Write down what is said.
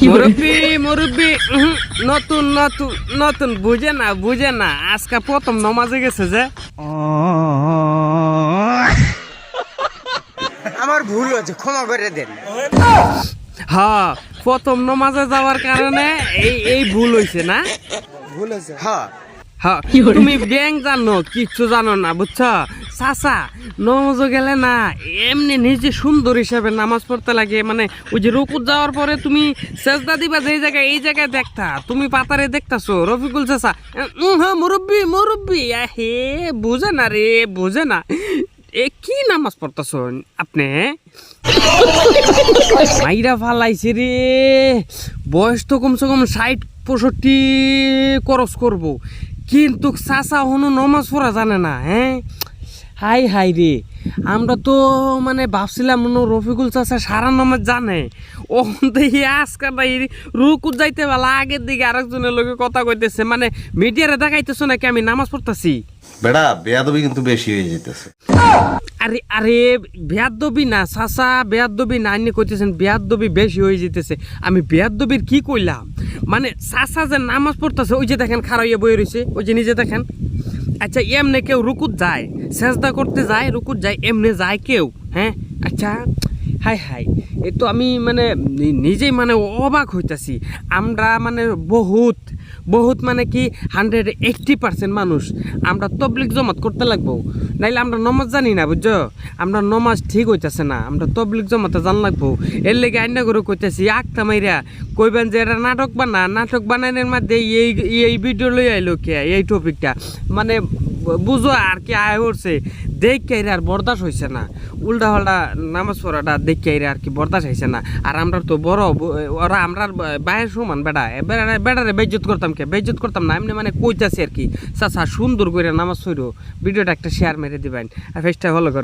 মুরব্বি মুরব্বি নতুন নতুন নতুন বুঝে না আজকে প্রথম নমাজে গেছে যে আমার ভুল হয়েছে, ক্ষমা করে দেন। হ্যাঁ প্রথম নমাজে যাওয়ার কারণে এই ভুল হয়েছে না। ভুল হয়েছে, হ্যাঁ। হ্যাঁ তুমি ব্যাংক জানো কিচ্ছু জানো না বুঝছো চাচা। নমাজে গেলে না এমনি নিজে সুন্দর হিসাবে নামাজ পড়তে লাগে, মানে ওই যে রুকুত যাওয়ার পরে তুমি সেজদা দিবা যে এই জায়গায় দেখতা তুমি পাতারে দেখতাছো রফিকুল চাচা। হ্যাঁ মুরব্বি মুরব্বি হে বুঝে না রে বুঝে না এ কি নামাজ পড়তেছ আপনি। মাইরা ফালাইছে রে, বয়স তো কমসে কম 60-65 করস করবো, কিন্তু চাচা হনো নমাজ পড়া জানে না। হ্যাঁ হাই হাই রে, আমরা তো মানে ভাবছিলাম রফিকুল চাচা সারা নামাজ জানে। ও দেখি আজকাল রুকুত যাইতে বেলা আগের দিকে আরেকজনের লোকে কথা কইতেছে, মানে মিডিয়ারে দেখাইতেছো নাকি আমি নামাজ পড়তেছি। বেড়া বেয়াদবি কিন্তু বেশি হয়ে যেতেছে। আরে আরে বেয়াদবি না চাচা, বেয়াদবি না আইনে কইতেছেন বেয়াদবি বেশি হয়ে যেতেছে। আমি বেয়াদবির কি কইলাম, মানে চাচা যে নামাজ পড়তেছে ওই যে দেখেন খারাইয়া বই রয়েছে ওই যে নিজে দেখেন। আচ্ছা এমনি কেউ রুকুত যায়, সেজদা করতে যায় রুকুত যায়, এমনি যায় কেউ? হ্যাঁ আচ্ছা হাই হাই এ তো আমি মানে নিজেই মানে অবাক হইতাছি। আমরা মানে বহুত বহুত মানে কি 180% মানুষ আমরা তবলিগ জমাত করতে লাগবো, নাইলে আমরা নমাজ জানি না বুঝছো। আমরা নমাজ ঠিক হইতাছে না, আমরা তবলিগ জমাতে জান লাগবো। এর লেগে আইনা করে কইতাছি আঁকতা মাইরা কইবেন যে এটা নাটক বানানোর মধ্যে এই ভিডিও লই আইলো কে এই টপিকটা, মানে বুঝো আর কি আয় করছে দেখে আর বরদাস্ত হয়েছে না। উল্টা পাল্টা নামাজ পড়াটা দেখে আর কি বরদাস্ত হয়েছে না। আর আমরা তো বড় ওরা আমরা বাইরের সমান বেড়ারে বেজ্জত করতাম কে, বেজ্জত করতাম না এমনি মানে কইতাছি আর কি। চাচা সুন্দর করে নামাজ পড়ো, ভিডিওটা একটা শেয়ার মেরে দিবেন আর ফেসটা ভালো করবেন।